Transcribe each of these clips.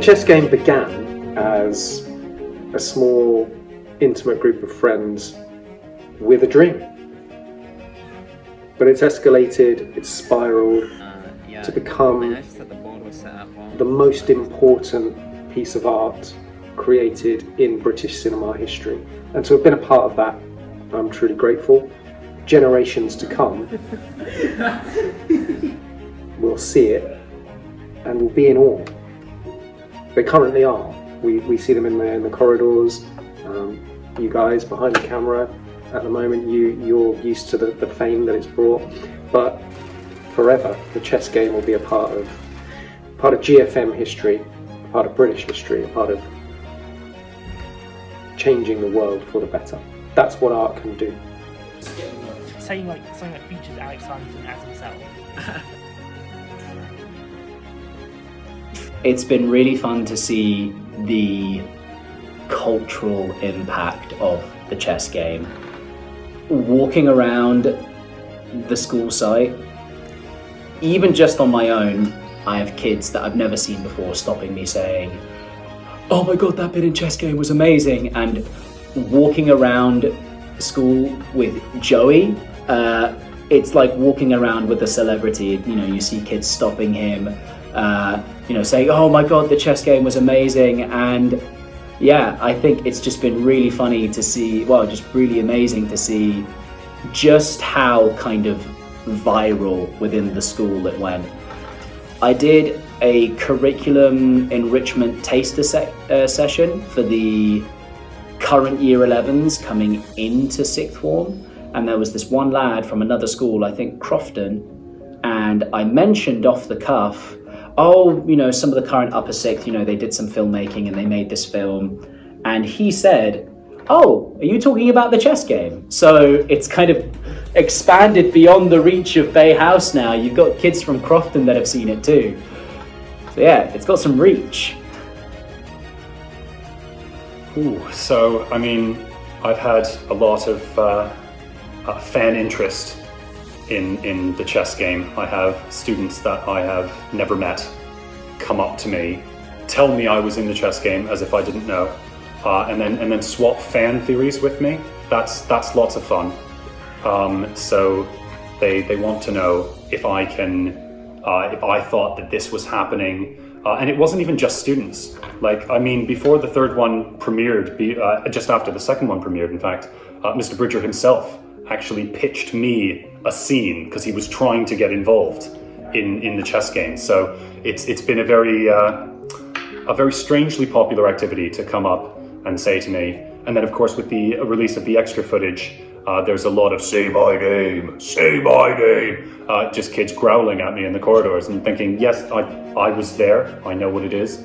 chess game began as a small, intimate group of friends with a dream. But it's escalated, it's spiraled to become the most important piece of art created in British cinema history. And to have been a part of that, I'm truly grateful. Generations to come will see it and will be in awe. They currently are. We see them in the corridors. You guys behind the camera, at the moment you're used to the fame that it's brought, but forever the chess game will be a part of GFM history, a part of British history, a part of changing the world for the better. That's what art can do. Saying like something that features Alex Ferguson as himself. It's been really fun to see the cultural impact of the chess game. Walking around the school site, even just on my own, I have kids that I've never seen before stopping me saying, "Oh my god, that bit in chess game was amazing," and walking around school with Joey, it's like walking around with a celebrity. You know, you see kids stopping him, saying, "Oh my god, the chess game was amazing," and yeah, I think it's just been really funny to see, just really amazing to see just how kind of viral within the school it went. I did a curriculum enrichment taster session for the current year 11s coming into sixth form, and there was this one lad from another school, I think Crofton, and I mentioned off the cuff, some of the current upper sixth, they did some filmmaking and they made this film. And he said, "Oh, are you talking about the chess game?" So it's kind of expanded beyond the reach of Bay House now. You've got kids from Crofton that have seen it too. So yeah, it's got some reach. So, I've had a lot of fan interest in the chess game. I have students that I have never met come up to me, tell me I was in the chess game as if I didn't know, and then swap fan theories with me. That's lots of fun. So they want to know if I thought that this was happening, and it wasn't even just students. Before the third one premiered, just after the second one premiered, in fact, Mr. Bridger himself actually pitched me a scene because he was trying to get involved in the chess game. So it's been a very strangely popular activity to come up and say to me. And then of course with the release of the extra footage, there's a lot of "say my name," just kids growling at me in the corridors and thinking, yes, I was there, I know what it is.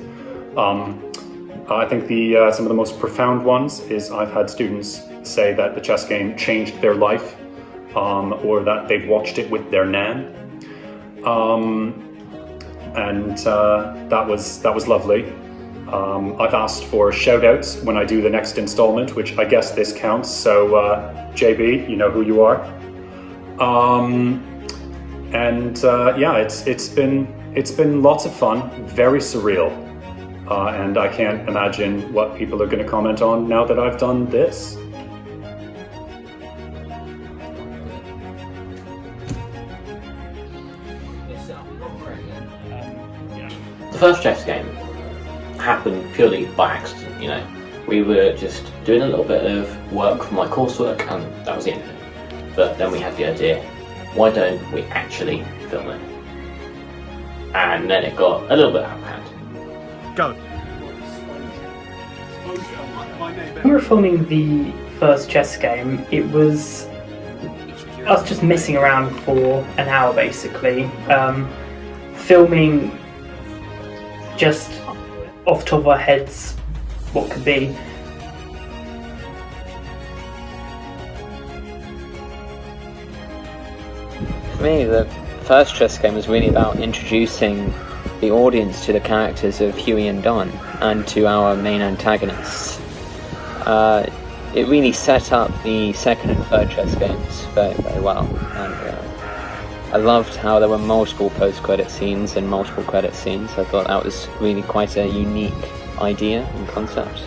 I think some of the most profound ones is I've had students say that the chess game changed their life, or that they've watched it with their nan, and that was lovely. I've asked for shout-outs when I do the next installment, which I guess this counts. So JB, you know who you are. It's been lots of fun, very surreal. And I can't imagine what people are going to comment on now that I've done this. The first chess game happened purely by accident, We were just doing a little bit of work for my coursework and that was it. But then we had the idea, why don't we actually film it? And then it got a little bit out of hand. Go. When we were filming the first chess game, it was us just messing around for an hour basically, filming just off the top of our heads what could be. For me, the first chess game was really about introducing the audience to the characters of Huey and Don and to our main antagonists. It really set up the second and third chess games very, very well, and I loved how there were multiple post-credit scenes and multiple credit scenes. I thought that was really quite a unique idea and concept.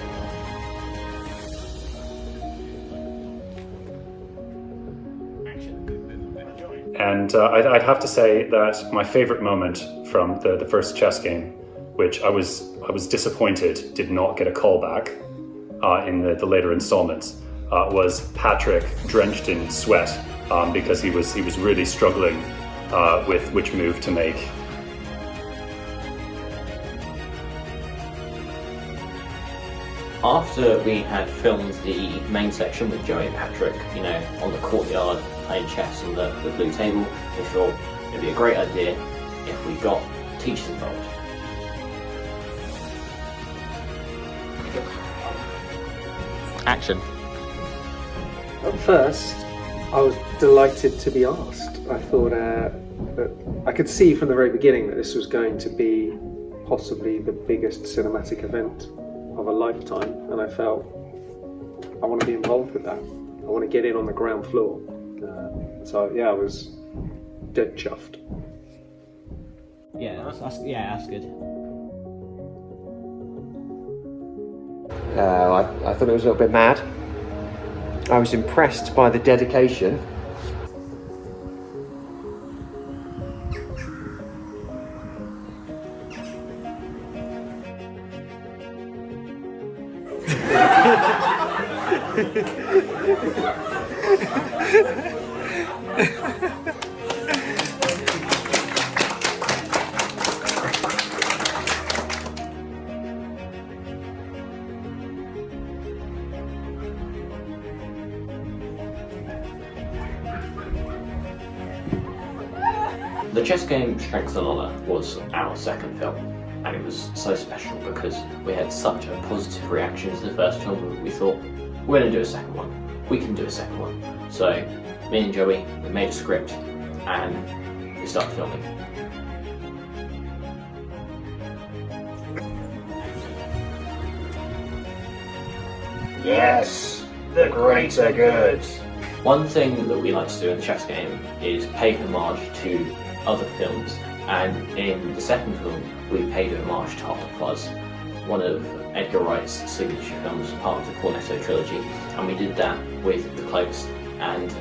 And I'd have to say that my favorite moment from the first chess game, which I was disappointed did not get a callback in the later installments, was Patrick drenched in sweat because he was really struggling with which move to make. After we had filmed the main section with Joey and Patrick, on the courtyard playing chess on the blue table, we thought it'd be a great idea if we got teachers involved. Action. At first, I was delighted to be asked. I thought that I could see from the very beginning that this was going to be possibly the biggest cinematic event of a lifetime, and I felt I want to be involved with that. I want to get in on the ground floor. So yeah, I was dead chuffed. Yeah, that's good. I thought it was a little bit mad. I was impressed by the dedication. The chess game Strength and Honour was our second film, and it was so special because we had such a positive reaction to the first film. We thought, we're going to do a second one. We can do a second one. So me and Joey, we made a script and we started filming. Yes, the greater good. One thing that we like to do in the chess game is pay homage to other films, and in the second film we paid homage to Hot Fuzz, one of Edgar Wright's signature films, part of the Cornetto trilogy, and we did that with the cloaks and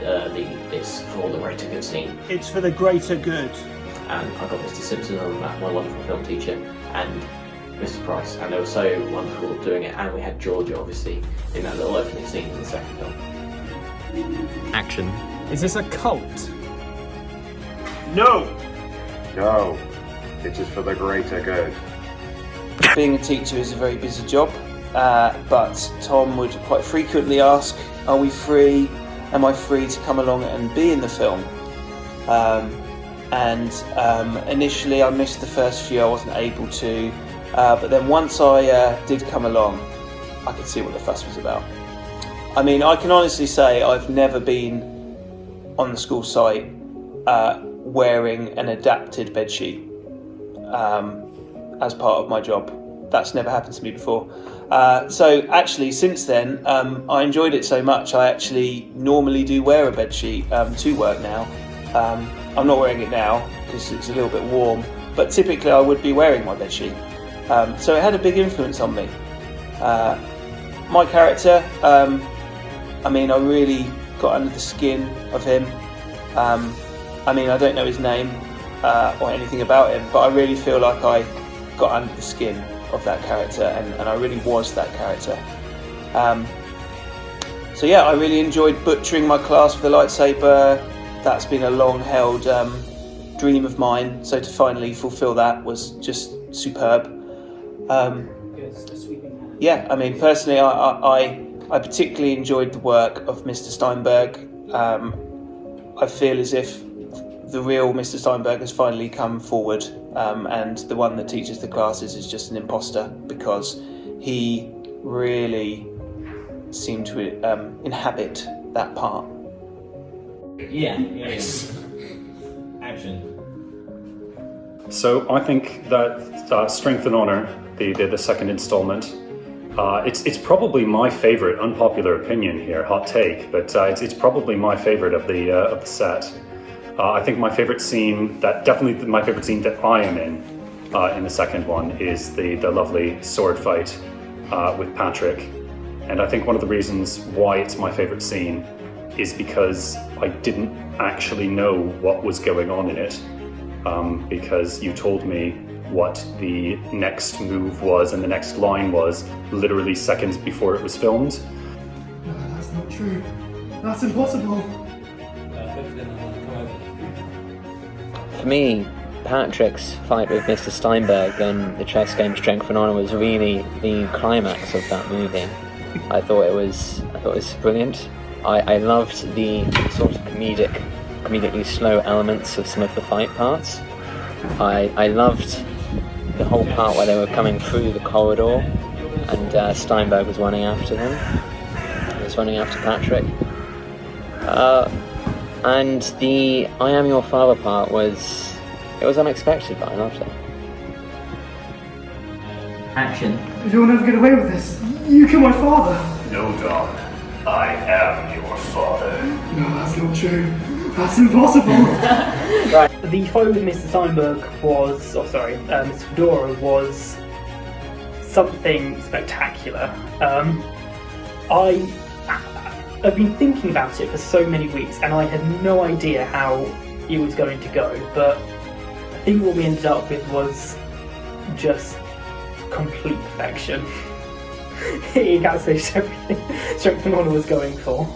it's for the greater good scene. It's for the greater good. And I got Mr. Simpson on that, my wonderful film teacher, and Mr. Price, and they were so wonderful doing it, and we had Georgia obviously in that little opening scene in the second film. Action. Is this a cult? No, it is for the greater good. Being a teacher is a very busy job, but Tom would quite frequently ask, are we free? Am I free to come along and be in the film? Initially I missed the first few, I wasn't able to, but then once I did come along, I could see what the fuss was about. I mean, I can honestly say I've never been on the school site wearing an adapted bedsheet as part of my job. That's never happened to me before. So actually, since then, I enjoyed it so much, I actually normally do wear a bedsheet to work now. I'm not wearing it now because it's a little bit warm, but typically I would be wearing my bedsheet. So it had a big influence on me. My character, I really got under the skin of him. I don't know his name or anything about him, but I really feel like I got under the skin of that character, and I really was that character. So yeah, I really enjoyed butchering my class with a lightsaber. That's been a long-held dream of mine, so to finally fulfill that was just superb. Yeah, personally, I particularly enjoyed the work of Mr. Steinberg. I feel as if the real Mr. Steinberg has finally come forward, and the one that teaches the classes is just an imposter, because he really seemed to inhabit that part. Yes. Action. So I think that Strength and Honor, the second installment, it's probably my favorite. Unpopular opinion here, hot take, but it's probably my favorite of the set. I think my favorite scene, definitely my favorite scene that I am in the second one, is the lovely sword fight with Patrick. And I think one of the reasons why it's my favorite scene is because I didn't actually know what was going on in it, because you told me what the next move was and the next line was literally seconds before it was filmed. No, that's not true. That's impossible. For me, Patrick's fight with Mr. Steinberg and the chess game Strength and Honor was really the climax of that movie. I thought it was brilliant. I loved the sort of comedically slow elements of some of the fight parts. I loved the whole part where they were coming through the corridor and Steinberg was running after them. He was running after Patrick. And the I am your father part was unexpected, but I loved it. Action. You'll never get away with this. You killed my father. No, Don. I am your father. No, that's not true. That's impossible. The fight with Mr. Steinberg Mr. Fedora was something spectacular. I've been thinking about it for so many weeks and I had no idea how it was going to go, but I think what we ended up with was just complete perfection. It encapsulates everything Strength and Honor was going for.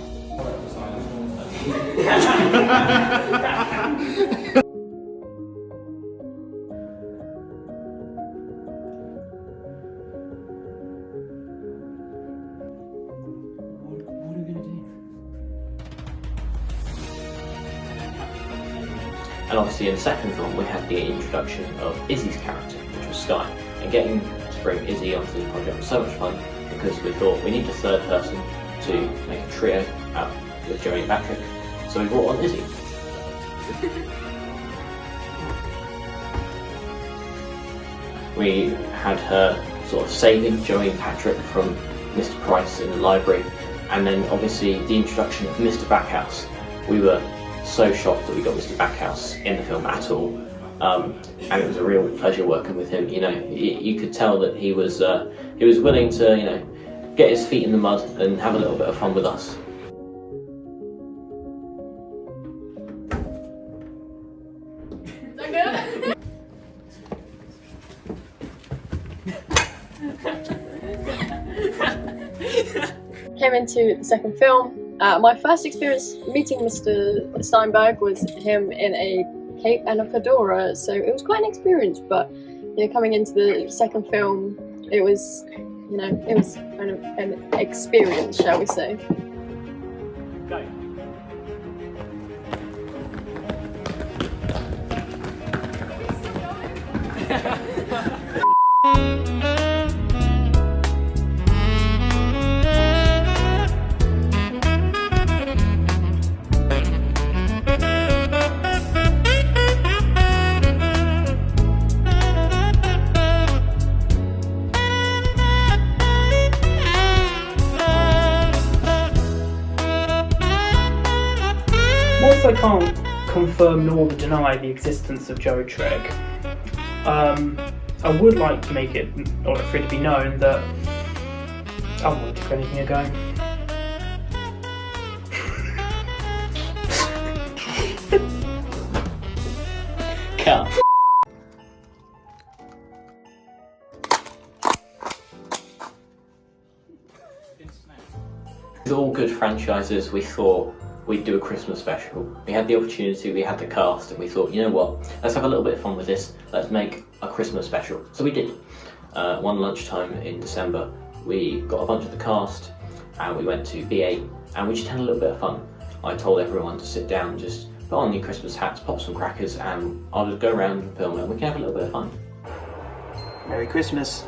And obviously in the second film we had the introduction of Izzy's character, which was Sky. And getting to bring Izzy onto this project was so much fun because we thought we need a third person to make a trio out with Joey and Patrick. So we brought on Izzy. We had her sort of saving Joey and Patrick from Mr. Price in the library, and then obviously the introduction of Mr. Backhouse. We were so shocked that we got Mr. Backhouse in the film at all, and it was a real pleasure working with him. You know, you could tell that he was willing to, you know, get his feet in the mud and have a little bit of fun with us. Came into the second film. My first experience meeting Mr. Steinberg was him in a cape and a fedora, so it was quite an experience. But you know, coming into the second film, it was, you know, it was kind of an experience, shall we say? Go. Whilst I can't confirm nor deny the existence of Joe Trigg, I would like to make it, or for it to be known, that I won't give anything a go. Cut. With all good franchises, we thought we'd do a Christmas special. We had the opportunity, we had the cast, and we thought, you know what, let's have a little bit of fun with this, let's make a Christmas special. So we did. One lunchtime in December, we got a bunch of the cast, and we went to B8, and we just had a little bit of fun. I told everyone to sit down and just put on your Christmas hats, pop some crackers, and I'll just go around and film it, and we can have a little bit of fun. Merry Christmas.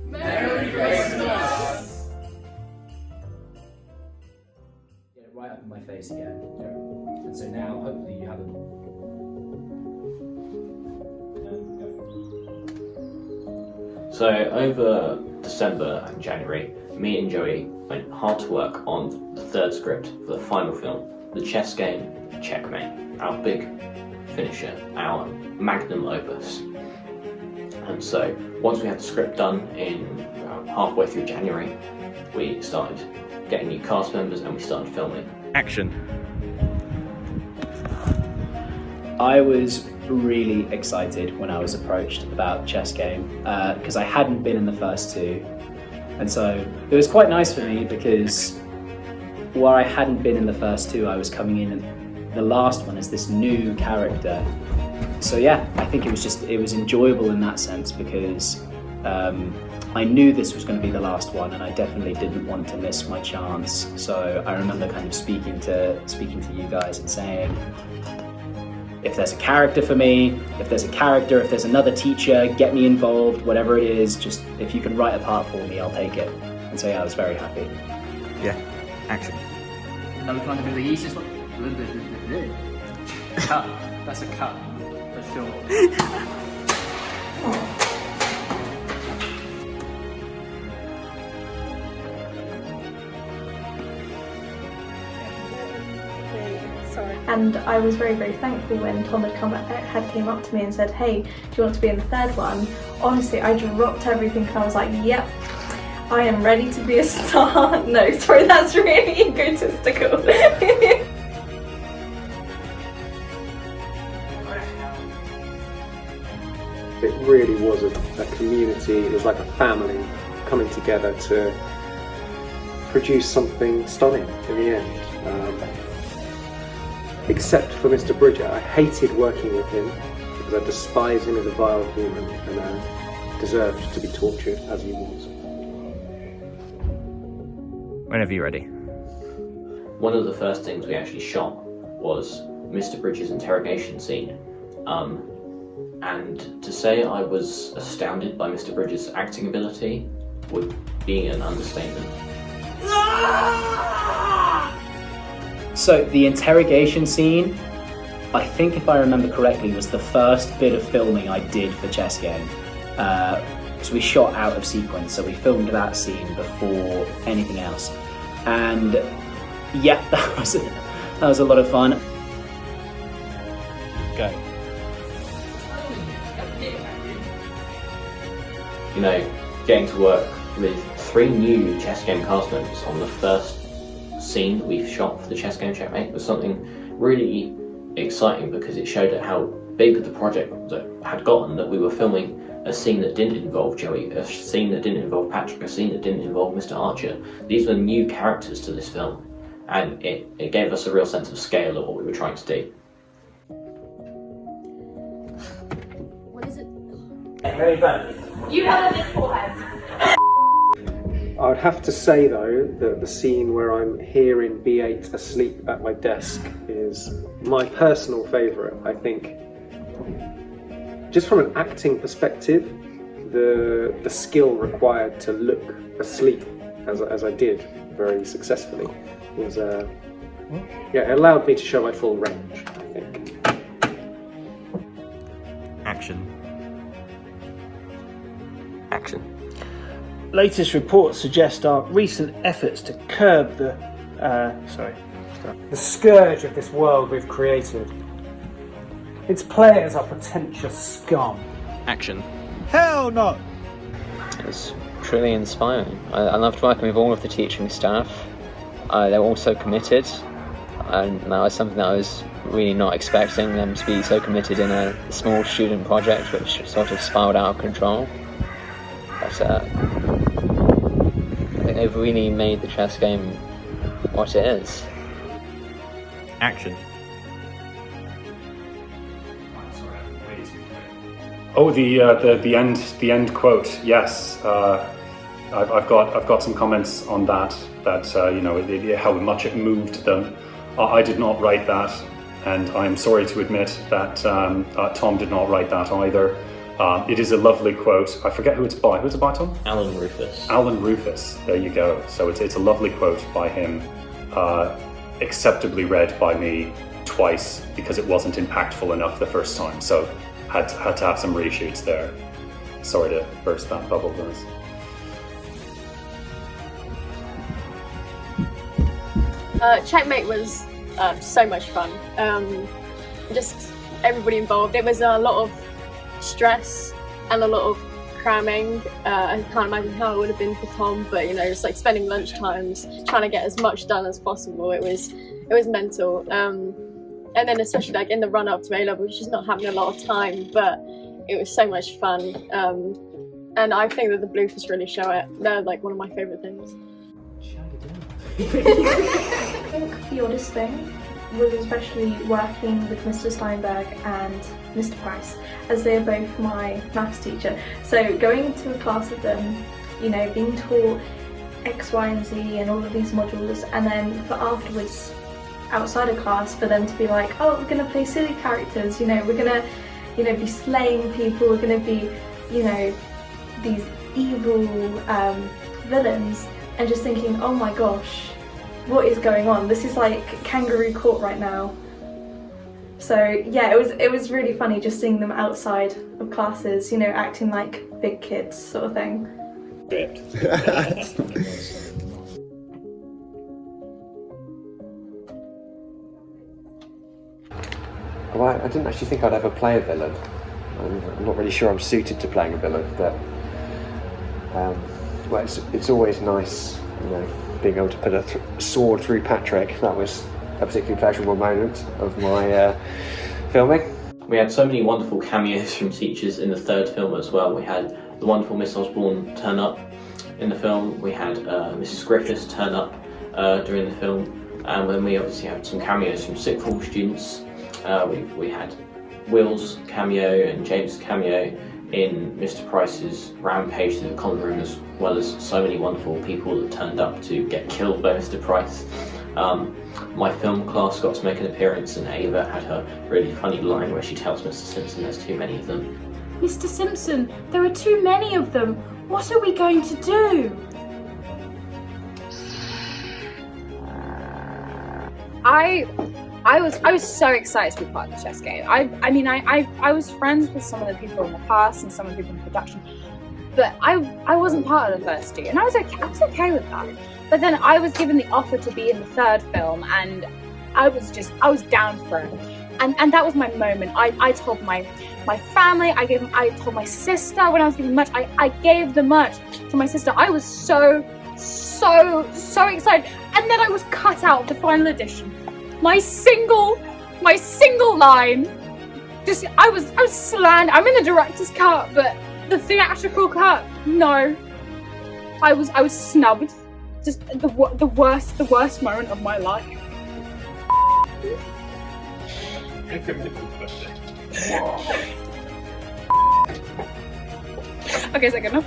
Merry Christmas! Get it right up in my face again. And so now, hopefully, you haven't. So over December and January, me and Joey went hard to work on the third script for the final film. the chess game Checkmate, our big finisher, our magnum opus. And so once we had the script done in halfway through January, we started getting new cast members and we started filming. Action. I was really excited when I was approached about Chess Game because I hadn't been in the first two, and so it was quite nice for me because while I hadn't been in the first two, I was coming in the last one as this new character. So yeah, I think it was enjoyable in that sense because I knew this was going to be the last one, and I definitely didn't want to miss my chance. So I remember kind of speaking to you guys and saying, if there's a character for me, if there's another teacher, get me involved, whatever it is, just if you can write a part for me, I'll take it. And so yeah, I was very happy. Yeah, action. Now we're trying to do the easiest one. Cut. That's a cut, for sure. And I was very, very thankful when Tom had came up to me and said, "Hey, do you want to be in the third one?" Honestly, I dropped everything and I was like, "Yep, I am ready to be a star." No, sorry, that's really egotistical. It really was a community. It was like a family coming together to produce something stunning in the end. Except for Mr. Bridger. I hated working with him because I despise him as a vile human and deserved to be tortured as he was. Whenever you're ready. One of the first things we actually shot was Mr. Bridger's interrogation scene. And to say I was astounded by Mr. Bridger's acting ability would be an understatement. So the interrogation scene, I think if I remember correctly, was the first bit of filming I did for Chess Game. Because we shot out of sequence, so we filmed that scene before anything else. And yeah, that was a lot of fun. Go. You know, getting to work with 3 new Chess Game cast members on the first scene that we've shot for the Chess Game Checkmate was something really exciting because it showed how big the project that had gotten, that we were filming a scene that didn't involve Joey, a scene that didn't involve Patrick, a scene that didn't involve Mr. Archer. These were new characters to this film, and it gave us a real sense of scale of what we were trying to do. What is it? Very bad. You have a big forehead. I would have to say though that the scene where I'm here in B8 asleep at my desk is my personal favourite. I think, just from an acting perspective, the skill required to look asleep as I did very successfully was it allowed me to show my full range, I think. Action. Action. Latest reports suggest our recent efforts to curb the scourge of this world we've created. Its players are pretentious scum. Action. Hell no! It's truly inspiring. I loved working with all of the teaching staff. They were all so committed, and that was something that I was really not expecting them to be so committed in a small student project which sort of spiraled out of control. But I think they've really made the chess game what it is. Action. Oh, the end quote. Yes, I've got some comments on that. You know, how much it moved them. I did not write that, and I'm sorry to admit that Tom did not write that either. It is a lovely quote. I forget who it's by. Who's it by, Tom? Alan Rufus. Alan Rufus. There you go. So it's a lovely quote by him, acceptably read by me twice because it wasn't impactful enough the first time. So had to have some reshoots there. Sorry to burst that bubble, guys. Checkmate was So much fun. Just everybody involved. It was a lot of stress and a lot of cramming. I can't imagine how it would have been for Tom, but just like spending lunch times trying to get as much done as possible. It was mental. And then especially like in the run up to A-levels, just not having a lot of time, but it was so much fun. And I think that the bloopers really show it. They're like one of my favourite things. I think the oddest thing was especially working with Mr. Steinberg and Mr. Price, as they're both my maths teacher. So going into a class with them, being taught X, Y and Z and all of these modules, and then for afterwards, outside of class, for them to be like, oh, we're going to play silly characters, we're going to, be slaying people, we're going to be, these evil villains, and just thinking, oh my gosh, what is going on? This is like kangaroo court right now. So yeah, it was really funny just seeing them outside of classes, acting like big kids sort of thing. Well, I didn't actually think I'd ever play a villain. I'm not really sure I'm suited to playing a villain, but well, it's always nice, being able to put a sword through Patrick. That was a particularly pleasurable moment of my filming. We had so many wonderful cameos from teachers in the third film as well. We had the wonderful Miss Osborne turn up in the film. We had Mrs. Griffiths turn up during the film, and then we obviously had some cameos from sixth form students. We had Will's cameo and James' cameo in Mr. Price's rampage through the common room, as well as so many wonderful people that turned up to get killed by Mr. Price. My film class got to make an appearance, and Ava had her really funny line where she tells Mr. Simpson there's too many of them. Mr. Simpson, there are too many of them. What are we going to do? I was so excited to be part of the chess game. I was friends with some of the people in the cast and some of the people in production, but I wasn't part of the first two, and I was okay with that. But then I was given the offer to be in the third film, and I was down for it. And that was my moment. I told my family, I told my sister when I was giving merch, I gave the merch to my sister. I was so excited. And then I was cut out of the final edition. My single line, I was slammed. I'm in the director's cut, but the theatrical cut, no. I was snubbed. Just the worst moment of my life. Okay, is that good enough?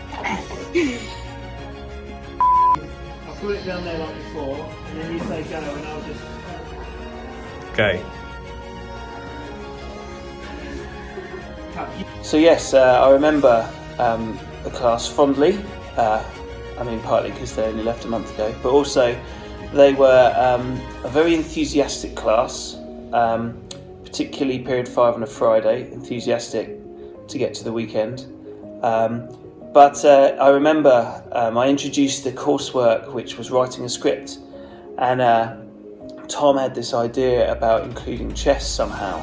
I'll put it down there like before, and then you say go, and I'll just... Okay. So yes, I remember the class fondly. Partly because they only left a month ago, but also they were a very enthusiastic class, particularly period 5 on a Friday, enthusiastic to get to the weekend. But I remember I introduced the coursework, which was writing a script, and Tom had this idea about including chess somehow.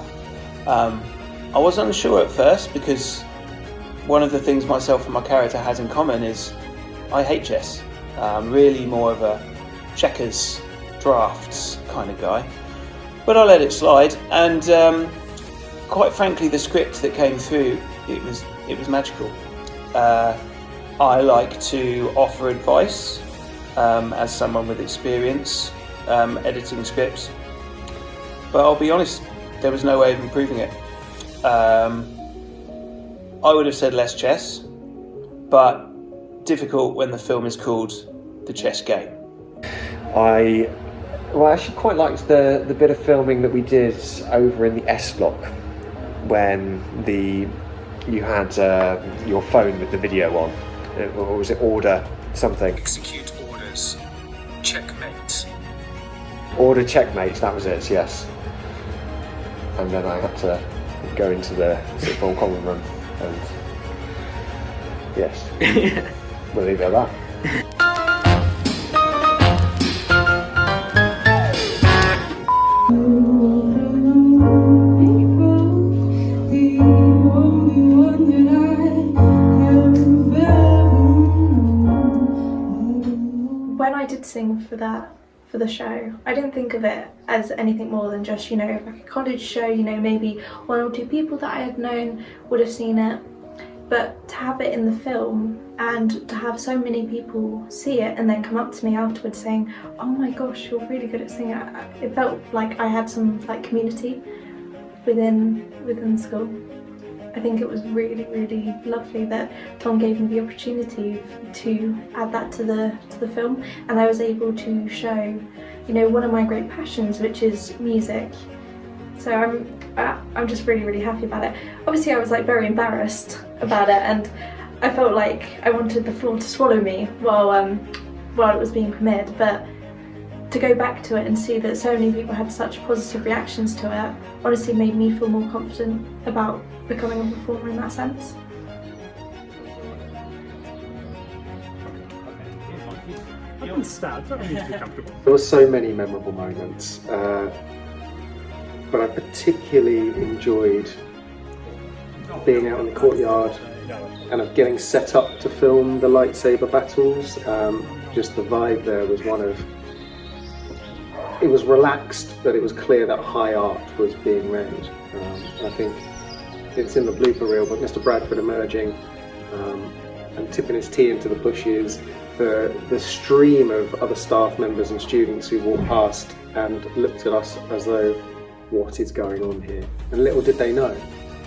I was unsure at first, because one of the things myself and my character has in common is I hate chess. I'm really more of a checkers, drafts kind of guy. But I let it slide, and quite frankly, the script that came through, it was magical. I like to offer advice as someone with experience editing scripts, but I'll be honest, there was no way of improving it. I would have said less chess, but difficult when the film is called The Chess Game. I actually quite liked the bit of filming that we did over in the S block, when you had your phone with the video on, or was it order something? Execute orders. Checkmate. Order checkmate, that was it, yes. And then I had to go into the sixth form common room, and yes, we'll leave it at that. I did sing for the show, I didn't think of it as anything more than just, you know, like a college show, you know, maybe 1 or 2 people that I had known would have seen it. But to have it in the film and to have so many people see it and then come up to me afterwards saying, oh my gosh, you're really good at singing, it felt like I had some like community within school. I think it was really, really lovely that Tom gave me the opportunity to add that to the film, and I was able to show, you know, one of my great passions, which is music. So I'm just really, really happy about it. Obviously, I was like very embarrassed about it, and I felt like I wanted the floor to swallow me while it was being premiered. But to go back to it and see that so many people had such positive reactions to it honestly made me feel more confident about becoming a performer in that sense. I can stand, I don't need to be comfortable. There were so many memorable moments, but I particularly enjoyed being out in the courtyard and of getting set up to film the lightsaber battles. Just the vibe there was one of, it was relaxed, but it was clear that high art was being made. I think it's in the blooper reel, but Mr. Bradford emerging and tipping his tea into the bushes, the stream of other staff members and students who walked past and looked at us as though, what is going on here? And little did they know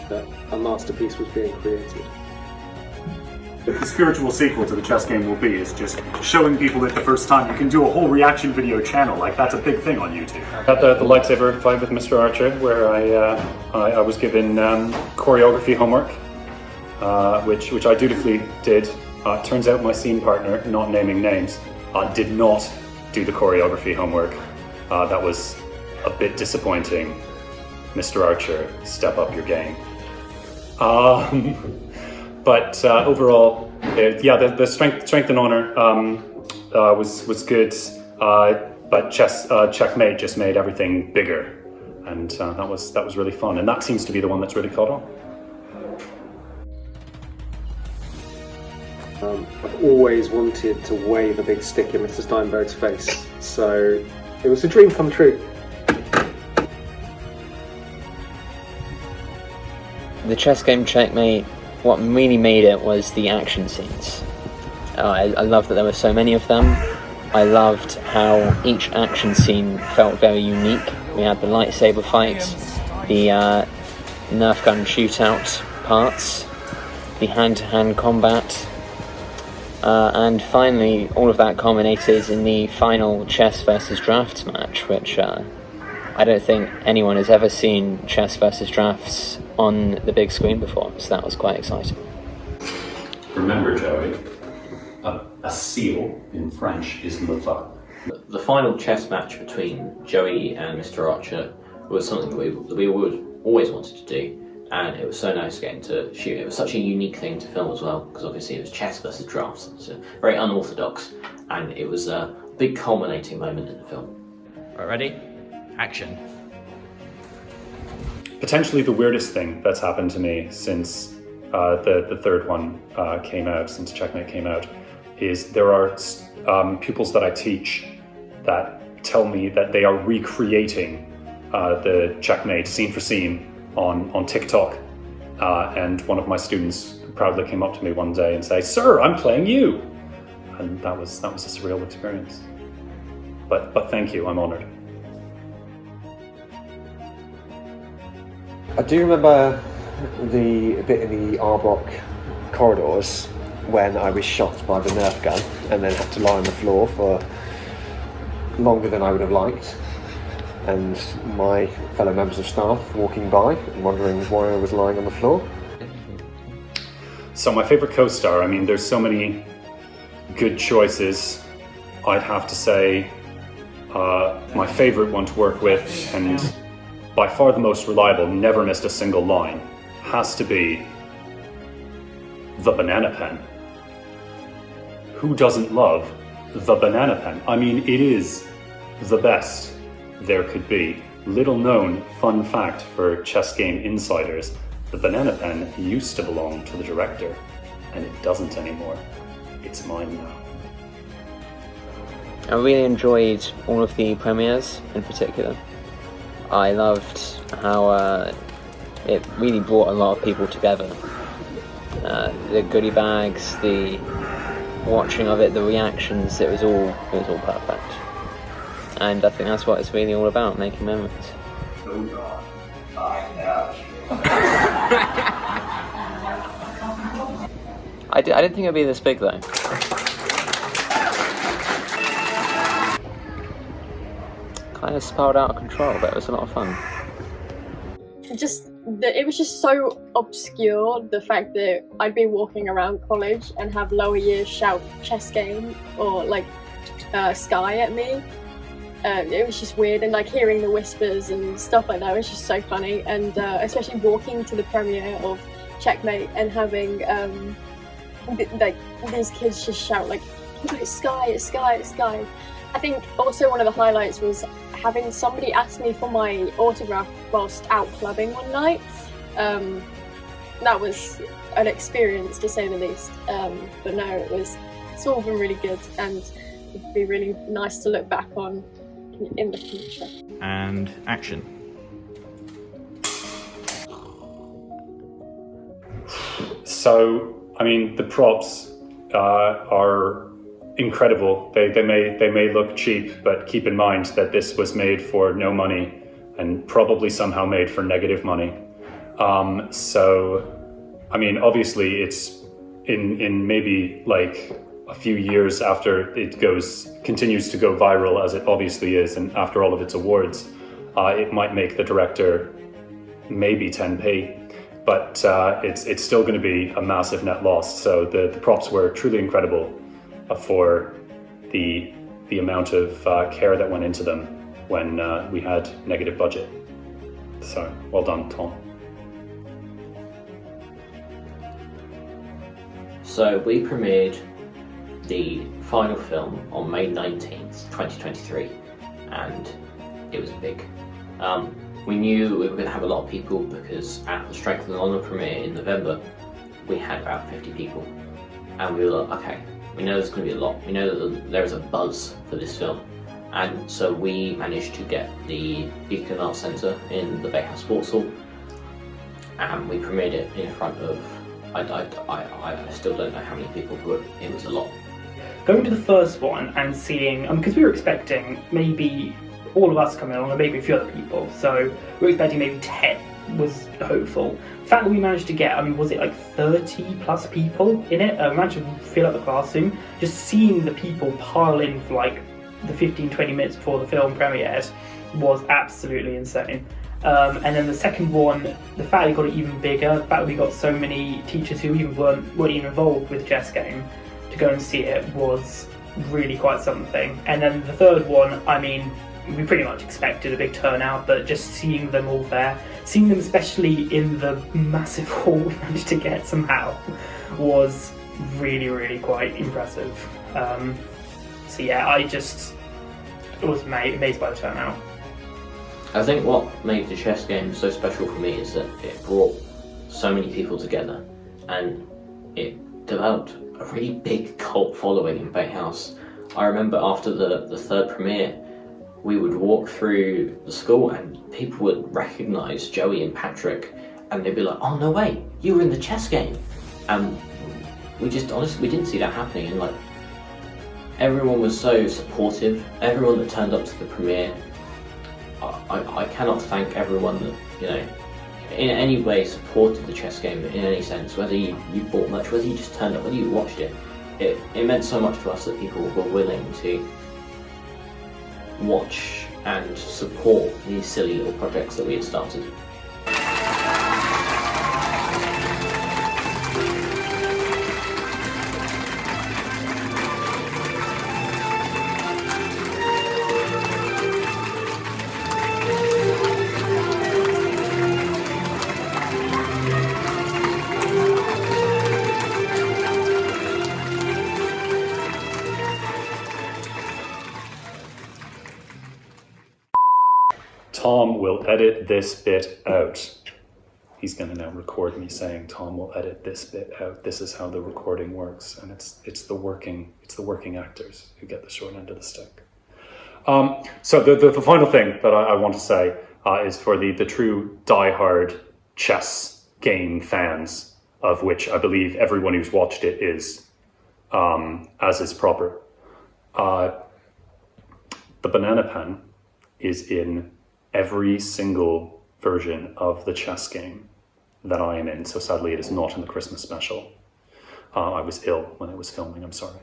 that a masterpiece was being created. The spiritual sequel to the chess game will be is just showing people it the first time. You can do a whole reaction video channel, like that's a big thing on YouTube. At the lightsaber fight with Mr. Archer, where I was given choreography homework, which I dutifully did. Turns out my scene partner, not naming names, did not do the choreography homework. That was a bit disappointing. Mr. Archer, step up your game. But overall, the strength and honor was good. But Checkmate just made everything bigger, and that was really fun. And that seems to be the one that's really caught on. I've always wanted to wave a big stick in Mr. Steinberg's face, so it was a dream come true. The chess game Checkmate, what really made it was the action scenes. I loved that there were so many of them. I loved how each action scene felt very unique. We had the lightsaber fight, the Nerf gun shootout parts, the hand-to-hand combat, and finally all of that culminated in the final chess versus drafts match, which I don't think anyone has ever seen chess versus drafts on the big screen before, so that was quite exciting. Remember, Joey, a seal in French is le va. The final chess match between Joey and Mr. Archer was something that we always wanted to do, and it was so nice getting to shoot. It was such a unique thing to film as well, because obviously it was chess versus drafts. It's very unorthodox, and it was a big culminating moment in the film. All right, ready? Action. Potentially the weirdest thing that's happened to me since the third one came out, since Checkmate came out, is there are pupils that I teach that tell me that they are recreating the Checkmate scene for scene on TikTok. And one of my students proudly came up to me one day and said, "Sir, I'm playing you!" And that was a surreal experience. But thank you, I'm honored. I do remember the bit in the R block corridors when I was shot by the Nerf gun and then had to lie on the floor for longer than I would have liked, and my fellow members of staff walking by and wondering why I was lying on the floor. So my favorite co-star, I mean, there's so many good choices. I'd have to say my favorite one to work with, and by far the most reliable, never missed a single line, has to be the Banana Pen. Who doesn't love the Banana Pen? I mean, it is the best there could be. Little known fun fact for chess game insiders, the Banana Pen used to belong to the director, and it doesn't anymore. It's mine now. I really enjoyed all of the premieres in particular. I loved how it really brought a lot of people together. The goodie bags, the watching of it, the reactions, it was all perfect. And I think that's what it's really all about, making memories. I didn't think it'd be this big though. Kind of spiraled out of control, but it was a lot of fun. It was just so obscure, the fact that I'd be walking around college and have lower years shout chess game or like Sky at me. It was just weird, and like hearing the whispers and stuff like that was just so funny. And especially walking to the premiere of Checkmate and having like these kids just shout like, it's Sky, it's Sky, it's Sky. I think also one of the highlights was having somebody ask me for my autograph whilst out clubbing one night. That was an experience to say the least. But no, it's all been really good, and it'd be really nice to look back on in the future. And action. So, I mean, the props are incredible. They may look cheap, but keep in mind that this was made for no money and probably somehow made for negative money. So, I mean, obviously it's in maybe like a few years after it continues to go viral, as it obviously is, and after all of its awards, it might make the director maybe 10p, but it's still going to be a massive net loss. So the props were truly incredible for the amount of care that went into them when we had negative budget. So well done, Tom. So we premiered the final film on May 19th, 2023, and it was big. We knew we were going to have a lot of people because at the Strength of the London premiere in November, we had about 50 people. And we were like, okay, we know there's going to be a lot. We know that there is a buzz for this film. And so we managed to get the Beacon Arts Centre in the Bakehouse Sports Hall, and we premiered it in front of, I still don't know how many people, but it was a lot. Going to the first one and seeing, because we were expecting maybe all of us coming along and maybe a few other people, so we were expecting maybe 10 was hopeful. The fact that we managed to get, I mean, was it like 30 plus people in it? We managed to fill up the classroom. Just seeing the people pile in for like the 15-20 minutes before the film premiered was absolutely insane. And then the second one, the fact that we got it even bigger, the fact that we got so many teachers who even weren't even involved with the chess game to go and see it was really quite something. And then the third one, I mean, we pretty much expected a big turnout, but just seeing them all there, seeing them especially in the massive hall we managed to get somehow, was really, really quite impressive. So yeah, I just was amazed by the turnout. I think what made the chess game so special for me is that it brought so many people together, and it developed a really big cult following in Bakehouse. I remember after the third premiere, we would walk through the school and people would recognise Joey and Patrick, and they'd be like, "Oh no way, you were in the chess game!" And we just honestly, we didn't see that happening. And like, everyone was so supportive. Everyone that turned up to the premiere, I cannot thank everyone that, you know, in any way supported the chess game in any sense, whether you bought much, whether you just turned up, whether you watched it. It meant so much to us that people were willing to watch and support these silly little projects that we had started. Tom will edit this bit out. he's going to now record me saying, "Tom will edit this bit out. This is how the recording works," and it's the working actors who get the short end of the stick. So the final thing that I want to say is for the true diehard chess game fans, of which I believe everyone who's watched it is, as is proper. The banana pen is in every single version of the chess game that I am in. So sadly, it is not in the Christmas special. I was ill when it was filming, I'm sorry.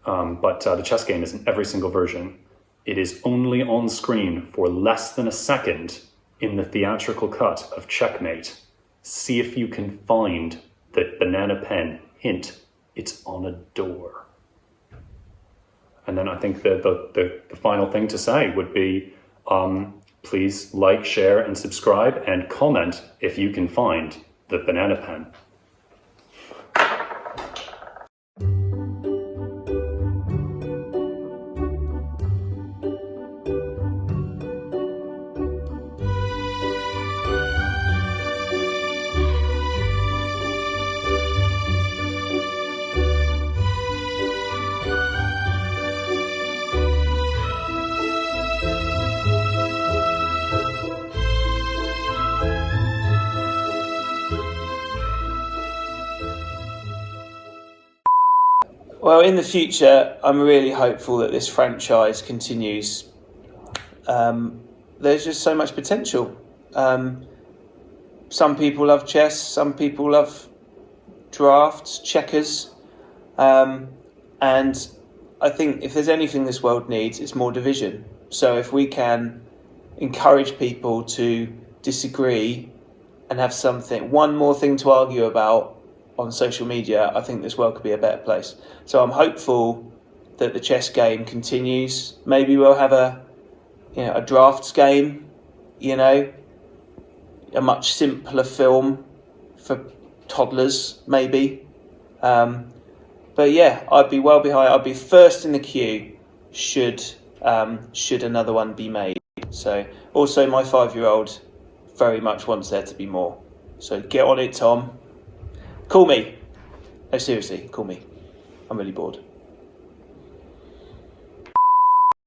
But the chess game is in every single version. It is only on screen for less than a second in the theatrical cut of Checkmate. See if you can find the banana pen hint. It's on a door. And then I think the final thing to say would be, please like, share, and subscribe, and comment if you can find the banana pen. Well, in the future, I'm really hopeful that this franchise continues. There's just so much potential. Some people love chess, some people love drafts, checkers. And I think if there's anything this world needs, it's more division. So if we can encourage people to disagree and have one more thing to argue about on social media, I think this world could be a better place. So I'm hopeful that the chess game continues. Maybe we'll have a drafts game, a much simpler film for toddlers, maybe. But yeah, I'd be well behind. I'd be first in the queue should another one be made. So also my 5-year-old very much wants there to be more. So get on it, Tom. Call me. No, seriously, call me. I'm really bored.